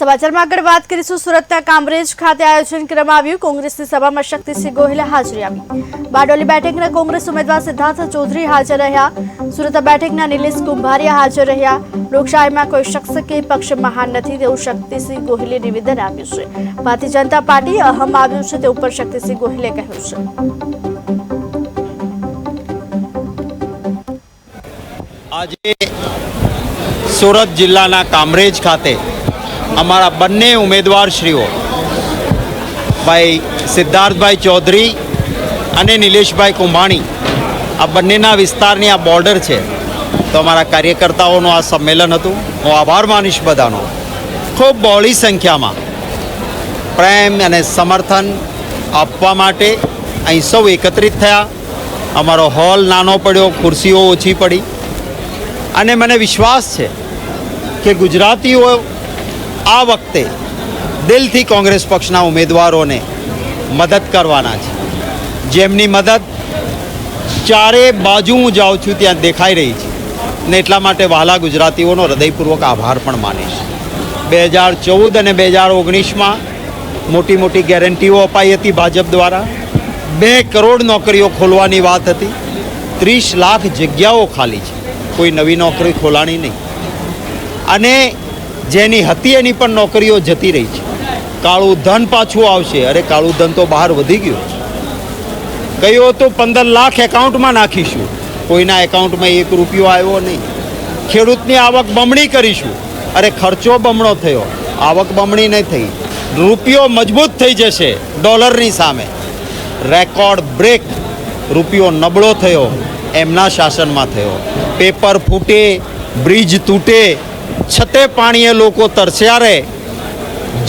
સમાચારમાં આગળ વાત કરીશું। સુરતના કામરેજ ખાતે આયોજન કરવામાં આવ્યું। કોંગ્રેસની સભામાં શક્તિસિંહ ગોહિલે હાજરી આપી। બારડોલી બેઠકના કોંગ્રેસ ઉમેદવાર સિદ્ધાર્થ ચૌધરી હાજર રહ્યા। સુરત બેઠકના નિલેશ કુંભારિયા હાજર રહ્યા। લોકશાહીમાં કોઈ શખ્સ કે પક્ષ મહાન નથી તેવું શક્તિસિંહ ગોહિલે નિવેદન આપ્યું છે। ભારતીય જનતા પાર્ટી અહમ આવ્યું છે તેવું પણ શક્તિસિંહ ગોહિલે કહ્યું છે। આજે સુરત જિલ્લાના કામરેજ ખાતે અમારા બંને ઉમેદવારશ્રીઓ ભાઈ સિદ્ધાર્થભાઈ ચૌધરી અને નિલેશભાઈ કુંભાણી આ બંનેના વિસ્તારની આ બોર્ડર છે, તો અમારા કાર્યકર્તાઓનું આ સંમેલન હતું। હું આભાર માનીશ બધાનો। ખૂબ બહોળી સંખ્યામાં પ્રેમ અને સમર્થન આપવા માટે અહીં સૌ એકત્રિત થયા। અમારો હોલ નાનો પડ્યો, ખુરશીઓ ઓછી પડી અને મને વિશ્વાસ છે કે ગુજરાતીઓ આ વખતે દિલથી કોંગ્રેસ પક્ષના ઉમેદવારોને મદદ કરવાના છે, જેમની મદદ ચારે બાજુ હું જાઉં છું ત્યાં દેખાઈ રહી છે ને એટલા માટે વહાલા ગુજરાતીઓનો હૃદયપૂર્વક આભાર પણ માનીશ। 2014 અને 2019માં મોટી મોટી ગેરંટીઓ અપાઈ હતી ભાજપ દ્વારા। 2 કરોડ નોકરીઓ ખોલવાની વાત હતી। 30 લાખ જગ્યાઓ ખાલી છે, કોઈ નવી નોકરી ખોલાણી નહીં અને જેની હતી એની પણ નોકરીઓ જતી રહી છે। કાળું ધન પાછું આવશે। અરે કાળું ધન તો બહાર વધી ગયું છે। કયો તો 15 લાખ એકાઉન્ટમાં નાખીશું, કોઈના એકાઉન્ટમાં 1 રૂપિયો આવ્યો નહીં। ખેડૂતની આવક બમણી કરીશું। અરે ખર્ચો બમણો થયો, આવક બમણી નહીં થઈ। રૂપિયો મજબૂત થઈ જશે ડોલરની સામે। રેકોર્ડ બ્રેક રૂપિયો નબળો થયો એમના શાસનમાં થયો। પેપર ફૂટે, બ્રિજ તૂટે, છતે પાણીએ લોકો તરસ્યા રહે।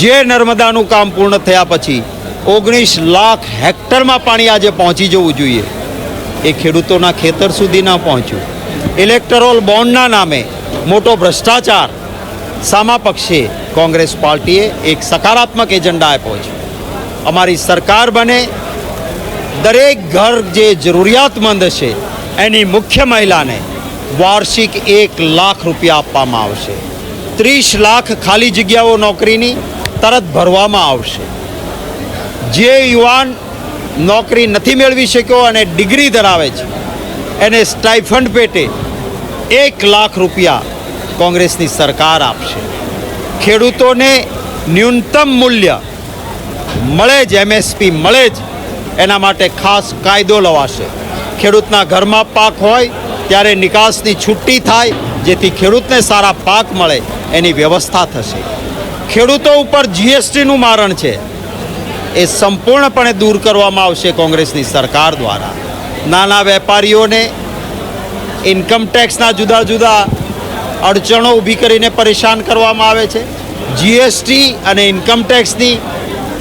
જે નર્મદાનું કામ પૂર્ણ થયા પછી 19 લાખ હેક્ટરમાં પાણી આજે પહોંચી જવું જોઈએ, એ ખેડૂતોના ખેતર સુધી ન પહોંચ્યું। ઇલેક્ટરોલ બોન્ડના નામે મોટો ભ્રષ્ટાચાર। સામા પક્ષે કોંગ્રેસ પાર્ટીએ એક સકારાત્મક એજન્ડા આપ્યો છે। અમારી સરકાર બને, દરેક ઘર જે જરૂરિયાતમંદ છે એની મુખ્ય મહિલાને વાર્ષિક 1 લાખ રૂપિયા આપવામાં આવશે। 30 લાખ ખાલી જગ્યાઓ નોકરીની તરત ભરવામાં આવશે। જે યુવાન નોકરી નથી મેળવી શક્યો અને ડિગ્રી ધરાવે છે એને સ્ટાઇફંડ પેટે 1 લાખ રૂપિયા કોંગ્રેસની સરકાર આપશે। ખેડૂતોને ન્યૂનતમ મૂલ્ય મળે જ, MSP મળે જ, એના માટે ખાસ કાયદો લવાશે। ખેડૂતના ઘરમાં પાક હોય ત્યારે નિકાસની છુટ્ટી થાય, જેથી ખેડૂતને સારા પાક મળે એની વ્યવસ્થા થશે। ખેડૂતો ઉપર GSTનું મારણ છે એ સંપૂર્ણપણે દૂર કરવામાં આવશે કોંગ્રેસની સરકાર દ્વારા। નાના વેપારીઓને ઇન્કમ ટેક્સના જુદા જુદા અડચણો ઊભી કરીને પરેશાન કરવામાં આવે છે। GST અને ઇન્કમ ટેક્સની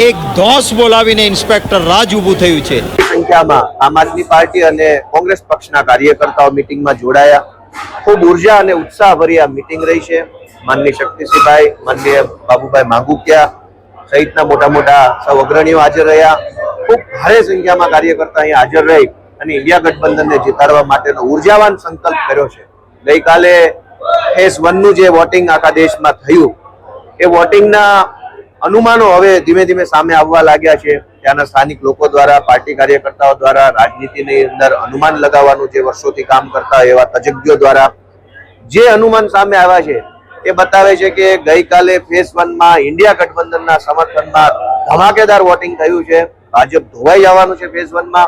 એક ધોંસ બોલાવીને ઇન્સ્પેક્ટર રાજ ઊભું થયું છે। સંખ્યામાં આમ આદમી પાર્ટી અને કોંગ્રેસ પક્ષના કાર્યકર્તાઓ મીટિંગમાં જોડાયા। ખૂબ ઉર્જા અને ઉત્સાહભરી આ મીટિંગ રહી છે। માનનીય શક્તિસિંહભાઈ, માનનીય બાબુભાઈ માંગુકિયા સહિતના મોટા મોટા સૌ અગ્રણીઓ હાજર રહ્યા। ખૂબ ભારે સંખ્યામાં કાર્યકર્તા અહીં હાજર રહી અને ઇન્ડિયા ગઠબંધનને જીતાડવા માટેનો ઉર્જાવાન સંકલ્પ કર્યો છે। ગઈકાલે ફેઝ 1નું જે વોટિંગ આખા દેશમાં થયું, એ વોટિંગના અનુમાનો હવે ધીમે ધીમે સામે આવવા લાગ્યા છે। ત્યાંના સ્થાનિક લોકો દ્વારા, પાર્ટી કાર્યકર્તાઓ દ્વારા, રાજનીતિની અંદર અનુમાન લગાવવાનું જે વર્ષોથી કામ કરતા એવા તજજ્ઞો દ્વારા જે અનુમાન સામે આવ્યા છે એ બતાવે છે કે ગઈકાલે ફેઝ 1માં ઇન્ડિયા ગઠબંધનના સમર્થનમાં ધમાકેદાર વોટિંગ થયું છે। ભાજપ ધોવાઈ જવાનું છે ફેઝ 1માં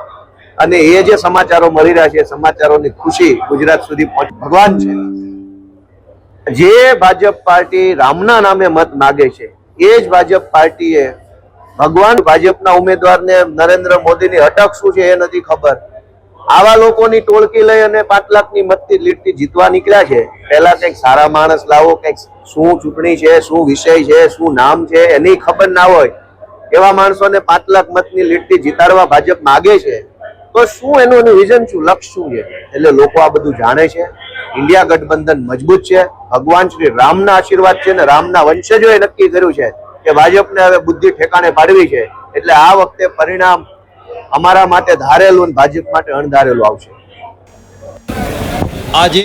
અને એ જે સમાચારો મળી રહ્યા છે, સમાચારોની ખુશી ગુજરાત સુધી ભગવાન છે। જે ભાજપ પાર્ટી રામના નામે મત માગે છે એ જ ભાજપ પાર્ટીએ ભગવાન ભાજપના ઉમેદવારને નરેન્દ્ર મોદીની અટક શું છે એ નથી ખબર। આવા લોકોની ટોળકી લઈ અને 5 લાખની મતથી લીડથી જીતવા નીકળ્યા છે। પહેલા કંઈક સારા માણસ લાવો, કંઈક શું ચૂંટણી છે, શું વિષય છે, શું નામ છે એની ખબર ના હોય એવા માણસોને 5 લાખ મતની લીડથી જીતાડવા ભાજપ માગે છે, તો શું એનું વિઝન શું, લક્ષ્ય શું છે? એટલે લોકો આ બધું જાણે છે। ઇન્ડિયા ગઠબંધન મજબૂત છે। ભગવાન શ્રી રામના આશીર્વાદ છે ને રામના વંશજોએ નક્કી કર્યું છે કે ભાજપને હવે બુદ્ધિ ઠેકાણે પાડવી છે। એટલે આ વખતે પરિણામ અમારા માટે ધારેલું અને ભાજપ માટે અણધારેલું આવશે। આજે